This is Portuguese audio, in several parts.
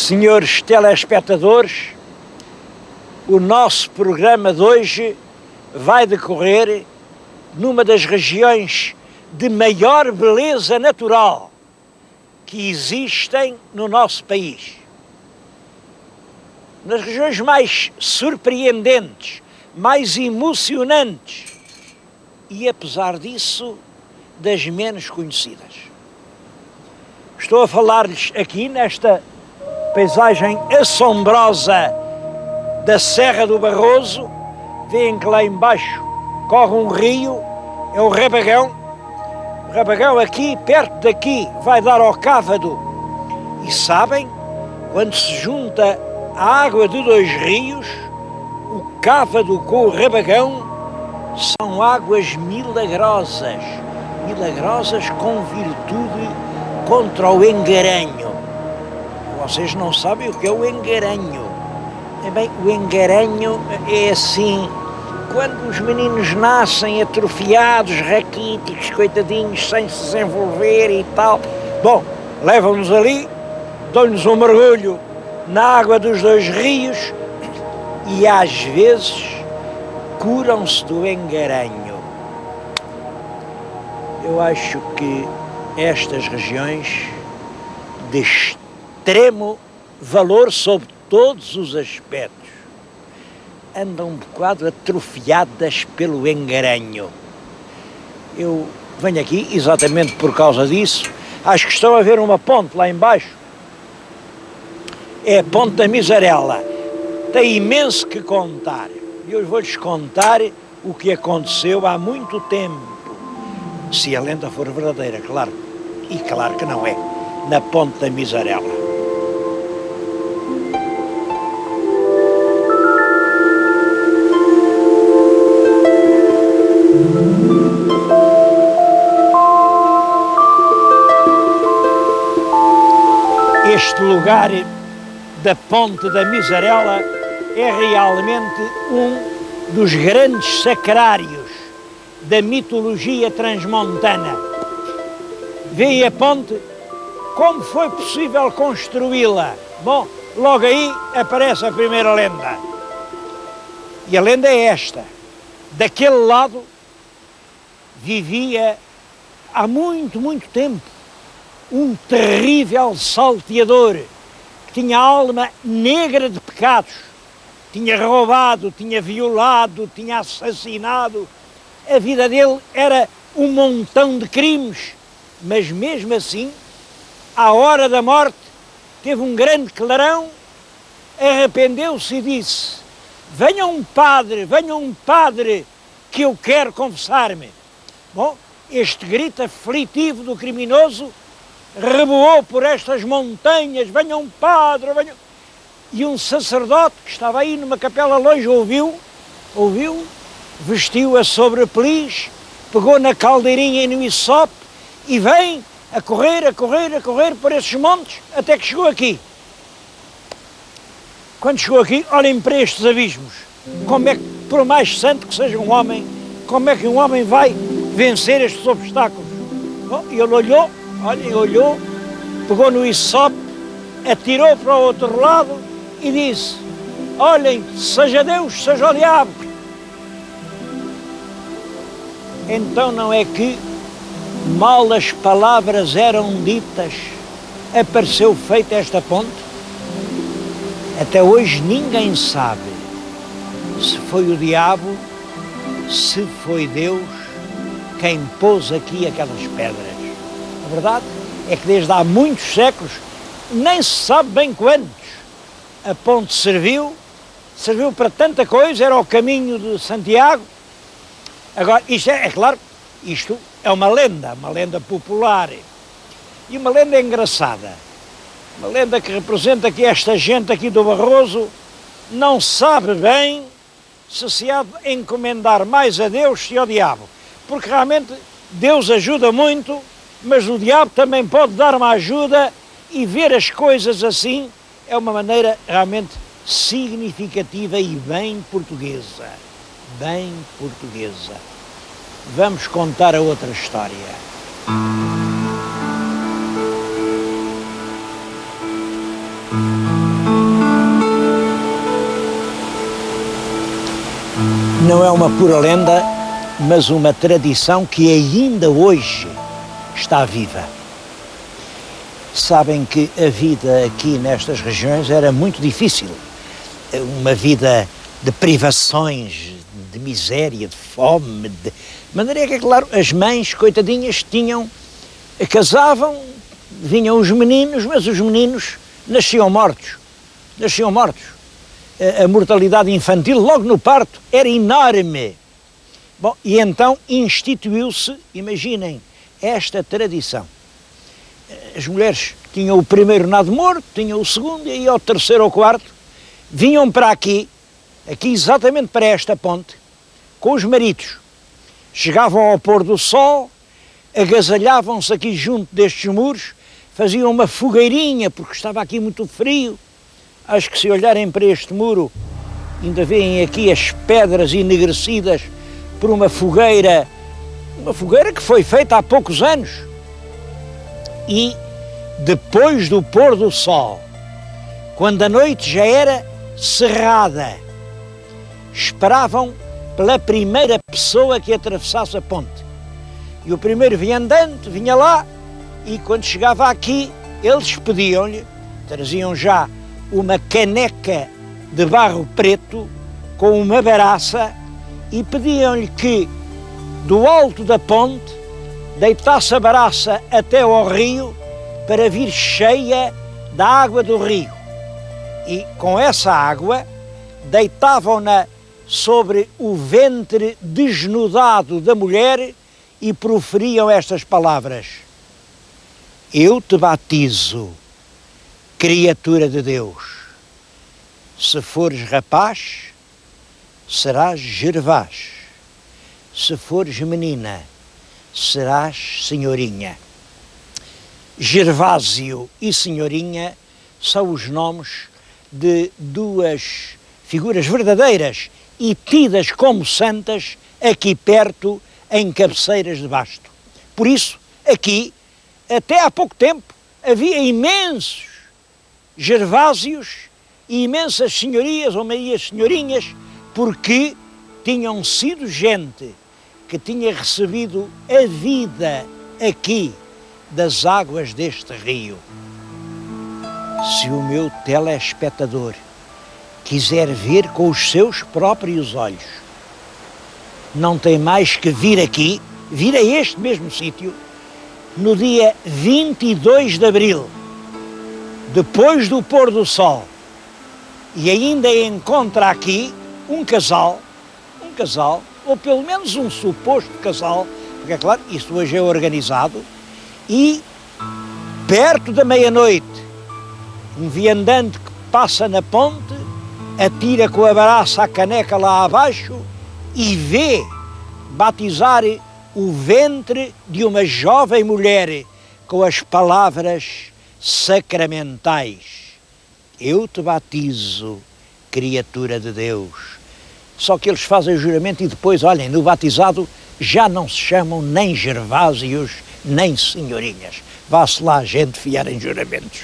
Senhores telespectadores, o nosso programa de hoje vai decorrer numa das regiões de maior beleza natural que existem no nosso país. Nas regiões mais surpreendentes, mais emocionantes e, apesar disso, das menos conhecidas. Estou a falar-lhes aqui nesta paisagem assombrosa da Serra do Barroso. Veem que lá embaixo corre um rio, é o Rabagão. O Rabagão aqui, perto daqui, vai dar ao Cávado. E sabem, quando se junta a água de dois rios, o Cávado com o Rabagão, são águas milagrosas, milagrosas com virtude contra o engaranho. Vocês não sabem o que é o engaranho. Bem, o engaranho é assim, quando os meninos nascem atrofiados, raquíticos, coitadinhos, sem se desenvolver e tal. Bom, levam-nos ali, dão-nos um mergulho na água dos dois rios e às vezes curam-se do engaranho. Eu acho que estas regiões de extremo valor sob todos os aspectos andam um bocado atrofiadas pelo engaranho. Eu venho aqui exatamente por causa disso. Acho que estão a ver uma ponte lá embaixo. É a Ponte da Miserela. Tem imenso que contar. E hoje vou-lhes contar o que aconteceu há muito tempo. Se a lenda for verdadeira, claro. E claro que não é. Na Ponte da Miserela. Este lugar da Ponte da Miserela é realmente um dos grandes sacrários da mitologia transmontana. Vê a ponte? Como foi possível construí-la? Bom, logo aí aparece a primeira lenda. E a lenda é esta. Daquele lado vivia há muito, muito tempo um terrível salteador que tinha alma negra de pecados. Tinha roubado, tinha violado, tinha assassinado. A vida dele era um montão de crimes, mas mesmo assim, à hora da morte, teve um grande clarão, arrependeu-se e disse: venha um padre, que eu quero confessar-me. Bom, este grito aflitivo do criminoso reboou por estas montanhas: venha um padre, venha... E um sacerdote que estava aí numa capela longe ouviu, vestiu a sobrepeliz, pegou na caldeirinha e no isope e vem a correr por esses montes até que chegou aqui. Quando chegou aqui, olhem para estes abismos. Como é que, por mais santo que seja um homem, como é que um homem vai vencer estes obstáculos? Bom, e ele olhou, pegou no isope, atirou para o outro lado e disse: olhem, seja Deus, seja o diabo. Então não é que, mal as palavras eram ditas, apareceu feita esta ponte? Até hoje ninguém sabe se foi o diabo, se foi Deus quem pôs aqui aquelas pedras. A verdade é que desde há muitos séculos, nem se sabe bem quantos, a ponte serviu para tanta coisa, era o caminho de Santiago. Agora, isto é claro, isto é uma lenda popular e uma lenda engraçada, uma lenda que representa que esta gente aqui do Barroso não sabe bem se há de encomendar mais a Deus que ao diabo, porque realmente Deus ajuda muito, mas o diabo também pode dar uma ajuda, e ver as coisas assim é uma maneira realmente significativa e bem portuguesa. Vamos contar a outra história. não é uma pura lenda, mas uma tradição que ainda hoje está viva. Sabem que a vida aqui nestas regiões era muito difícil. Uma vida de privações, de miséria, de fome, de maneira que, claro, as mães, coitadinhas, casavam, vinham os meninos, mas os meninos nasciam mortos. A mortalidade infantil, logo no parto, era enorme. Bom, e então instituiu-se, imaginem, esta tradição. As mulheres tinham o primeiro nado morto, tinham o segundo, e aí ao terceiro ou quarto, vinham para aqui exatamente para esta ponte, com os maridos. Chegavam ao pôr do sol, agasalhavam-se aqui junto destes muros, faziam uma fogueirinha, porque estava aqui muito frio. Acho que se olharem para este muro, ainda veem aqui as pedras enegrecidas por uma fogueira que foi feita há poucos anos. E depois do pôr do sol, quando a noite já era cerrada, esperavam pela primeira pessoa que atravessasse a ponte. E o primeiro vinha andando, vinha lá, e quando chegava aqui, eles pediam-lhe, traziam já uma caneca de barro preto com uma baraça e pediam-lhe que, do alto da ponte, deitasse a baraça até ao rio para vir cheia da água do rio. E com essa água deitavam-na sobre o ventre desnudado da mulher e proferiam estas palavras: eu te batizo, criatura de Deus. Se fores rapaz, serás Gervás. Se fores menina, serás senhorinha. Gervásio e senhorinha são os nomes de duas figuras verdadeiras e tidas como santas aqui perto, em Cabeceiras de Basto. Por isso, aqui, até há pouco tempo, havia imensos Gervásios e imensas senhorias ou meias senhorinhas, porque tinham sido gente que tinha recebido a vida aqui das águas deste rio. Se o meu telespectador quiser ver com os seus próprios olhos, não tem mais que vir aqui, vir a este mesmo sítio, no dia 22 de abril, depois do pôr do sol, e ainda encontra aqui um casal, ou pelo menos um suposto casal, porque é claro, isto hoje é organizado, e perto da meia-noite, um viandante que passa na ponte, atira com a baraça a caneca lá abaixo e vê batizar o ventre de uma jovem mulher com as palavras sacramentais: eu te batizo, criatura de Deus. Só que eles fazem o juramento e depois, olhem, no batizado já não se chamam nem Gervásios, nem senhorinhas. Vá-se lá a gente fiar em juramentos.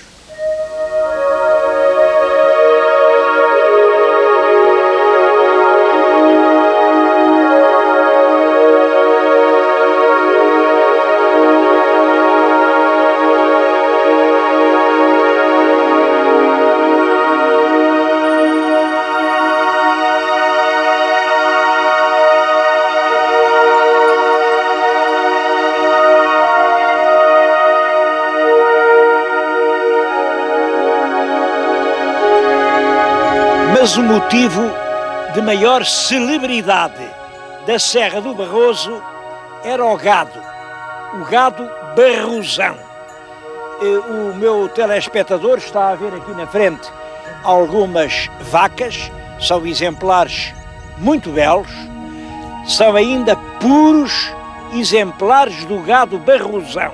Mas o motivo de maior celebridade da Serra do Barroso era o gado barrosão. O meu telespectador está a ver aqui na frente algumas vacas, são exemplares muito belos, são ainda puros exemplares do gado barrosão.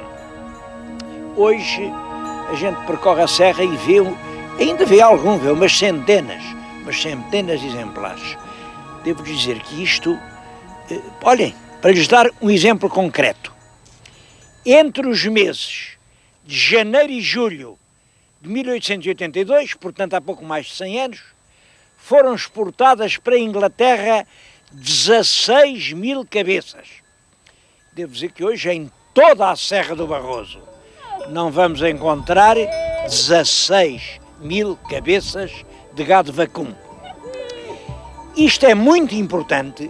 Hoje a gente percorre a serra e ainda vê umas centenas de exemplares. Devo dizer que isto, olhem, para lhes dar um exemplo concreto, entre os meses de janeiro e julho de 1882, portanto há pouco mais de 100 anos, foram exportadas para a Inglaterra 16 mil cabeças. Devo dizer que hoje em toda a Serra do Barroso não vamos encontrar 16 mil cabeças de gado vacuno. Isto é muito importante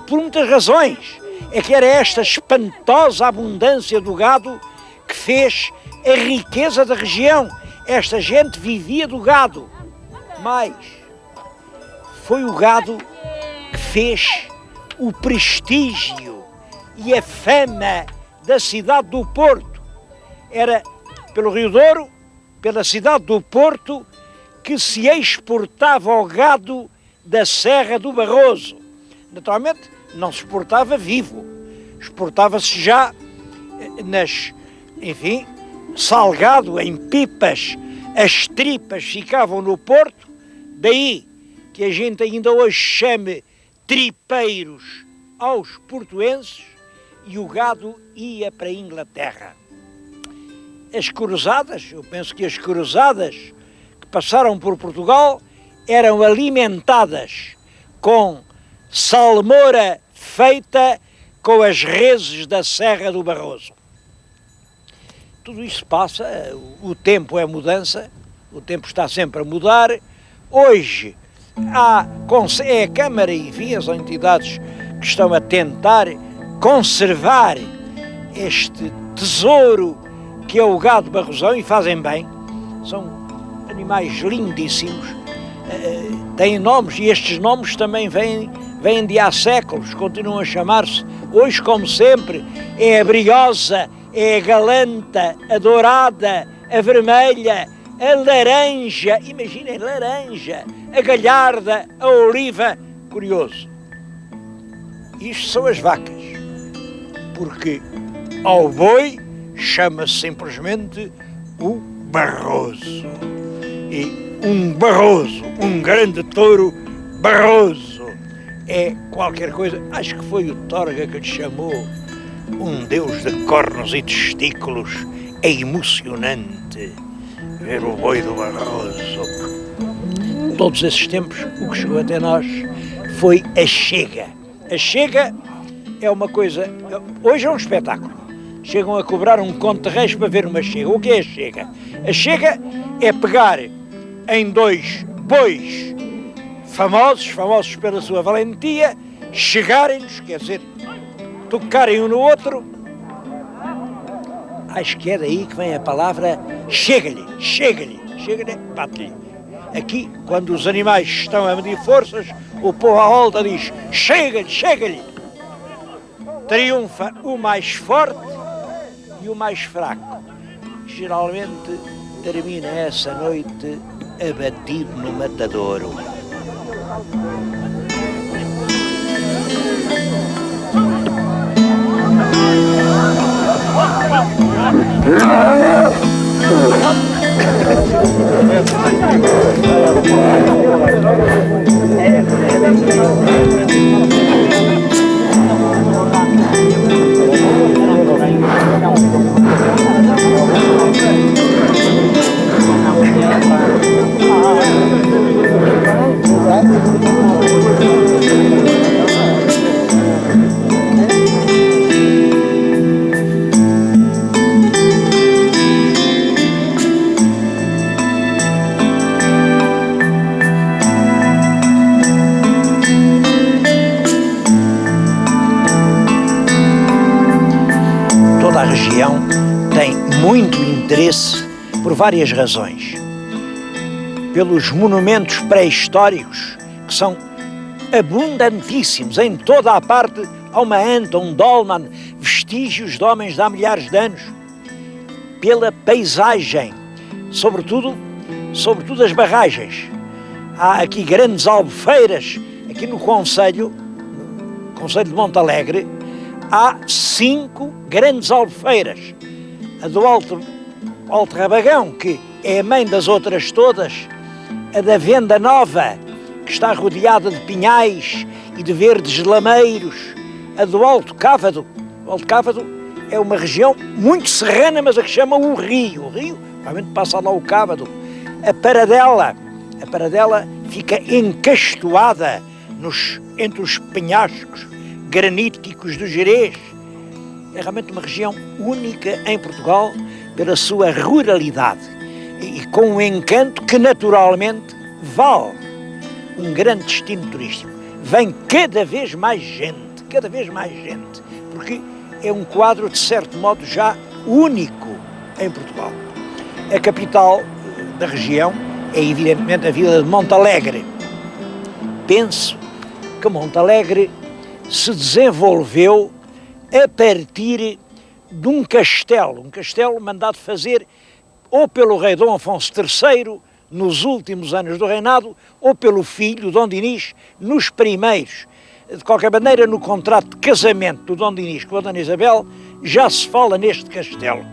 por muitas razões. É que era esta espantosa abundância do gado que fez a riqueza da região. Esta gente vivia do gado. Mas foi o gado que fez o prestígio e a fama da cidade do Porto. Era pelo Rio Douro, pela cidade do Porto, que se exportava o gado da Serra do Barroso. Naturalmente, não se exportava vivo, exportava-se já salgado em pipas, as tripas ficavam no Porto, daí que a gente ainda hoje chame tripeiros aos portuenses, e o gado ia para a Inglaterra. As cruzadas, eu penso que as cruzadas que passaram por Portugal eram alimentadas com salmoura feita com as reses da Serra do Barroso. Tudo isso passa, o tempo é mudança, o tempo está sempre a mudar. Hoje é a Câmara e enfim, as entidades que estão a tentar conservar este tesouro que é o gado barrosão, e fazem bem. São animais lindíssimos, têm nomes, e estes nomes também vêm de há séculos, continuam a chamar-se, hoje como sempre, é a briosa, é a galanta, a dourada, a vermelha, a laranja, imaginem, laranja, a galharda, a oliva. Curioso, isto são as vacas, porque ao boi chama-se simplesmente o Barroso. E um Barroso, um grande touro Barroso, é qualquer coisa. Acho que foi o Torga que lhe chamou um deus de cornos e testículos. É emocionante ver o boi do Barroso. Todos esses tempos, o que chegou até nós foi a chega. A chega é uma coisa, hoje é um espetáculo. Chegam a cobrar um conto de reis para ver uma chega. O que é a chega? A chega é pegar em dois bois famosos pela sua valentia, chegarem-nos, quer dizer, tocarem um no outro. Acho que é daí que vem a palavra chega-lhe, bate-lhe. Aqui, quando os animais estão a medir forças, o povo à volta diz chega-lhe. Triunfa o mais forte e o mais fraco. Geralmente termina essa noite abatido no matadouro. Toda a região tem muito interesse por várias razões. Pelos monumentos pré-históricos, que são abundantíssimos, em toda a parte há uma anta, um dolmen, vestígios de homens de há milhares de anos. Pela paisagem, sobretudo as barragens. Há aqui grandes albufeiras, aqui no Conselho de Montalegre, há 5 grandes albufeiras. A do Alto Rabagão, que é a mãe das outras todas, a da Venda Nova, que está rodeada de pinhais e de verdes lameiros, a do Alto Cávado. O Alto Cávado é uma região muito serrana, mas a que chama o Rio. O Rio, realmente passa lá o Cávado. A Paradela fica encastoada entre os penhascos graníticos do Gerês. É realmente uma região única em Portugal pela sua ruralidade e com um encanto que naturalmente vale um grande destino turístico. Vem cada vez mais gente, porque é um quadro de certo modo já único em Portugal. A capital da região é evidentemente a vila de Montalegre. Penso que Montalegre se desenvolveu a partir de um castelo mandado fazer ou pelo rei Dom Afonso III nos últimos anos do reinado, ou pelo filho, Dom Dinis, nos primeiros. De qualquer maneira, no contrato de casamento do Dom Dinis com a Dona Isabel, já se fala neste castelo.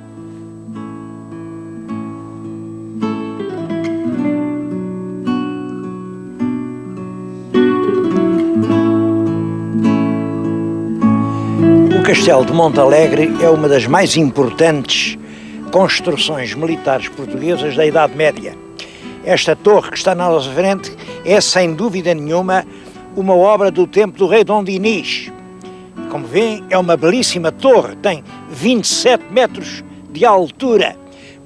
O Castelo de Montalegre é uma das mais importantes construções militares portuguesas da Idade Média. Esta torre que está na nossa frente é, sem dúvida nenhuma, uma obra do tempo do rei Dom Dinis. Como veem, é uma belíssima torre, tem 27 metros de altura.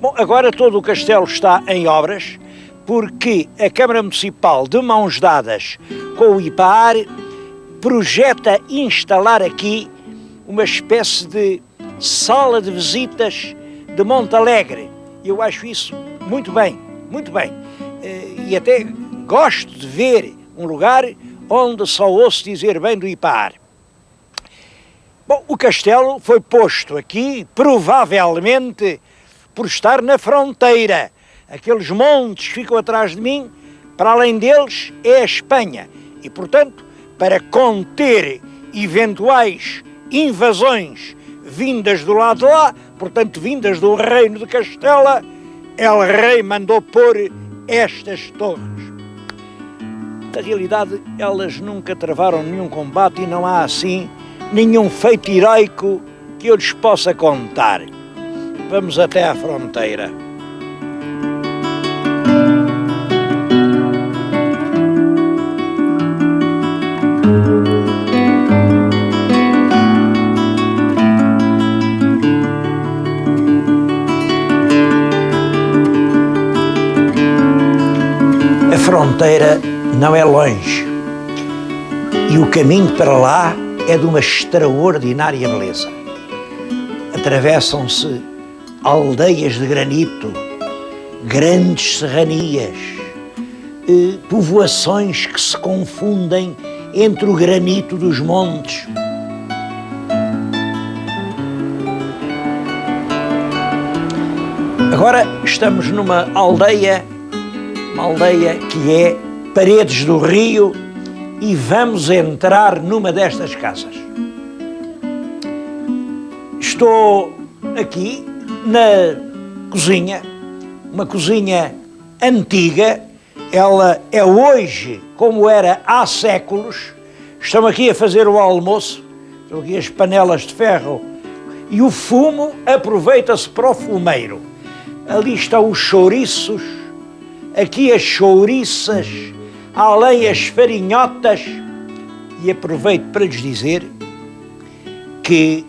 Bom, agora todo o castelo está em obras, porque a Câmara Municipal, de mãos dadas com o IPAR, projeta instalar aqui uma espécie de sala de visitas de Montalegre. Eu acho isso muito bem, muito bem. E até gosto de ver um lugar onde só ouço dizer bem do IPAR. Bom, o castelo foi posto aqui, provavelmente, por estar na fronteira. Aqueles montes que ficam atrás de mim, para além deles, é a Espanha. E, portanto, para conter eventuais invasões vindas do lado de lá, portanto, vindas do reino de Castela, El Rei mandou pôr estas torres. Na realidade, elas nunca travaram nenhum combate e não há, assim, nenhum feito heroico que eu lhes possa contar. Vamos até à fronteira. A fronteira não é longe e o caminho para lá é de uma extraordinária beleza. Atravessam-se aldeias de granito, grandes serranias, povoações que se confundem entre o granito dos montes. Agora estamos numa aldeia que é Paredes do Rio, e vamos entrar numa destas casas. Estou aqui na cozinha, uma cozinha antiga. Ela é hoje como era há séculos. Estão aqui a fazer o almoço, estão aqui as panelas de ferro e o fumo aproveita-se para o fumeiro. Ali estão os chouriços, aqui as chouriças, além as farinhotas, e aproveito para lhes dizer que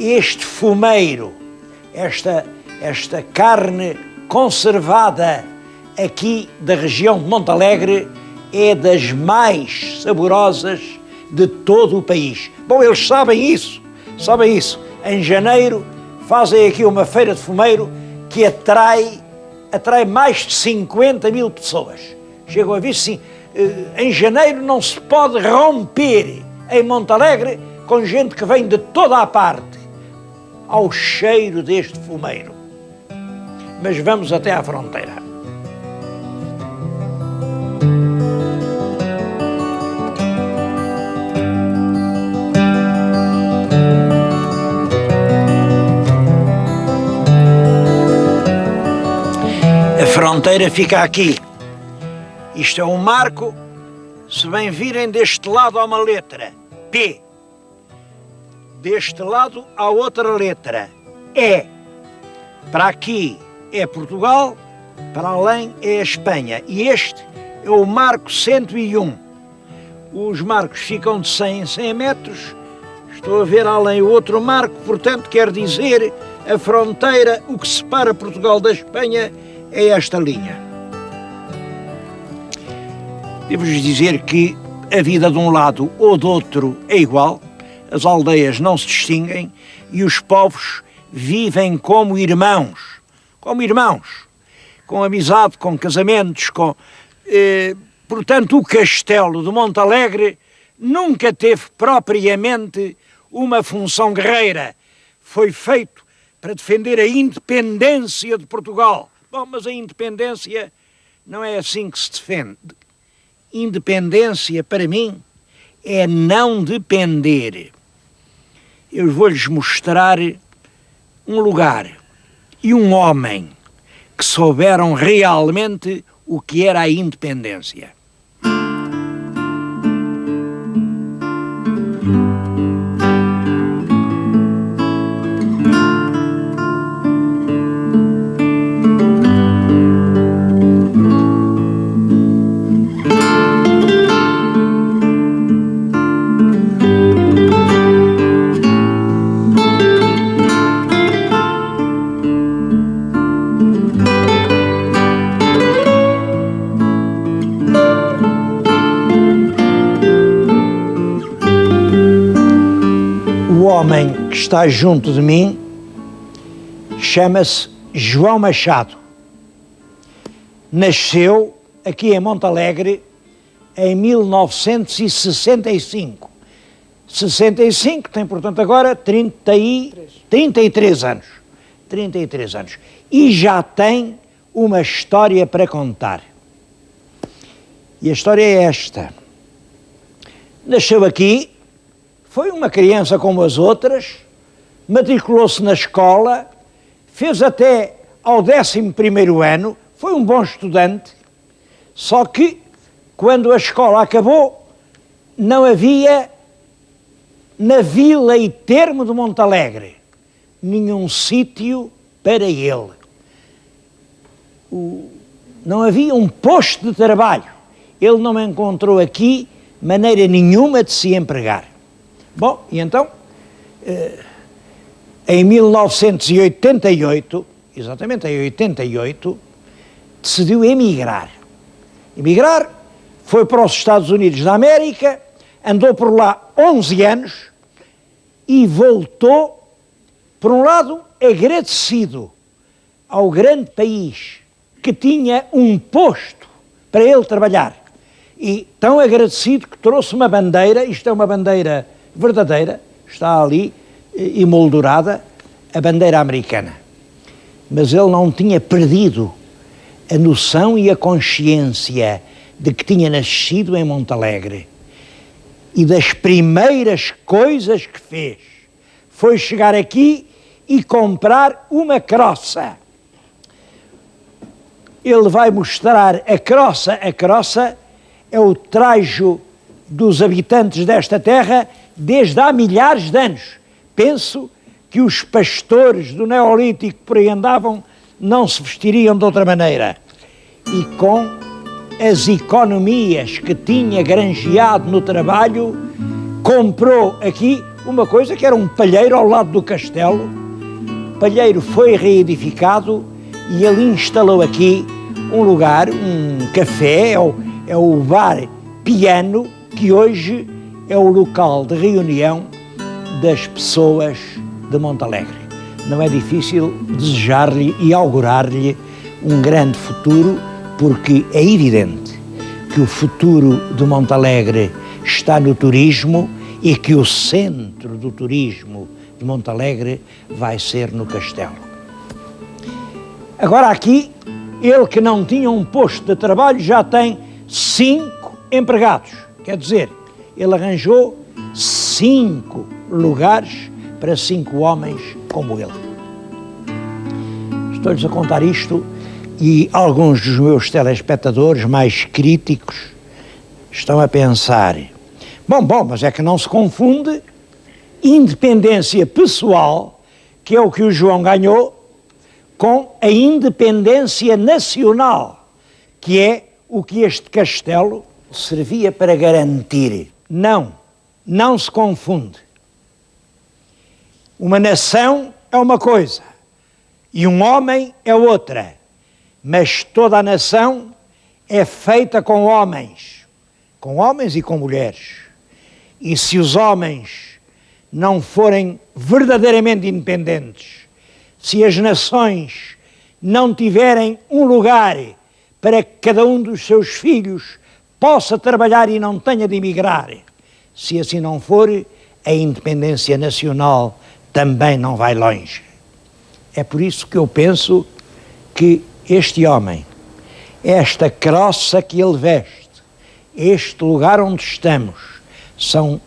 este fumeiro, esta carne conservada aqui da região de Montalegre é das mais saborosas de todo o país. Bom, eles sabem isso. Em janeiro fazem aqui uma feira de fumeiro que atrai mais de 50 mil pessoas. Chegam a ver assim, em janeiro não se pode romper em Montalegre com gente que vem de toda a parte ao cheiro deste fumeiro. Mas vamos até à fronteira. A fronteira fica aqui. Isto é um marco. Se bem virem, deste lado há uma letra P. Deste lado há outra letra E. Para aqui é Portugal, para além é a Espanha. E este é o marco 101. os marcos ficam de 100 em 100 metros. Estou a ver além o outro marco, portanto, quer dizer, a fronteira, o que separa Portugal da Espanha, é esta linha. Devo-vos dizer que a vida de um lado ou do outro é igual, as aldeias não se distinguem e os povos vivem como irmãos, com amizade, com casamentos, portanto, o castelo de Montalegre nunca teve propriamente uma função guerreira. Foi feito para defender a independência de Portugal. Bom, mas a independência não é assim que se defende. Independência, para mim, é não depender. Eu vou-lhes mostrar um lugar e um homem que souberam realmente o que era a independência. O homem que está junto de mim chama-se João Machado. Nasceu aqui em Montalegre em 1965. 65 tem, portanto, agora 33 anos. 33 anos. E já tem uma história para contar. E a história é esta. Nasceu aqui, foi uma criança como as outras, matriculou-se na escola, fez até ao 11º ano, foi um bom estudante, só que quando a escola acabou, não havia na vila e termo de Montalegre nenhum sítio para ele. Não havia um posto de trabalho. Ele não encontrou aqui maneira nenhuma de se empregar. Bom, e então, em 1988, exatamente em 88, decidiu emigrar. Emigrar, foi para os Estados Unidos da América, andou por lá 11 anos e voltou, por um lado, agradecido ao grande país que tinha um posto para ele trabalhar. E tão agradecido que trouxe uma bandeira, isto é uma bandeira verdadeira, está ali emoldurada, a bandeira americana. Mas ele não tinha perdido a noção e a consciência de que tinha nascido em Montalegre. E das primeiras coisas que fez foi chegar aqui e comprar uma croça. Ele vai mostrar a croça. A croça é o trajo dos habitantes desta terra desde há milhares de anos. Penso que os pastores do Neolítico que por aí andavam não se vestiriam de outra maneira. E com as economias que tinha granjeado no trabalho, comprou aqui uma coisa que era um palheiro ao lado do castelo. O palheiro foi reedificado e ele instalou aqui um lugar, um café, é o bar Piano, que hoje é o local de reunião das pessoas de Montalegre. Não é difícil desejar-lhe e augurar-lhe um grande futuro, porque é evidente que o futuro de Montalegre está no turismo e que o centro do turismo de Montalegre vai ser no castelo. Agora aqui, ele que não tinha um posto de trabalho já tem 5 empregados. Quer dizer, ele arranjou 5 lugares para 5 homens como ele. Estou-lhes a contar isto e alguns dos meus telespectadores mais críticos estão a pensar: bom, mas é que não se confunde independência pessoal, que é o que o João ganhou, com a independência nacional, que é o que este castelo servia para garantir. Não se confunde. Uma nação é uma coisa e um homem é outra, mas toda a nação é feita com homens e com mulheres. E se os homens não forem verdadeiramente independentes, se as nações não tiverem um lugar para que cada um dos seus filhos possa trabalhar e não tenha de emigrar, se assim não for, a independência nacional também não vai longe. É por isso que eu penso que este homem, esta croça que ele veste, este lugar onde estamos, são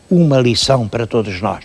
uma lição para todos nós.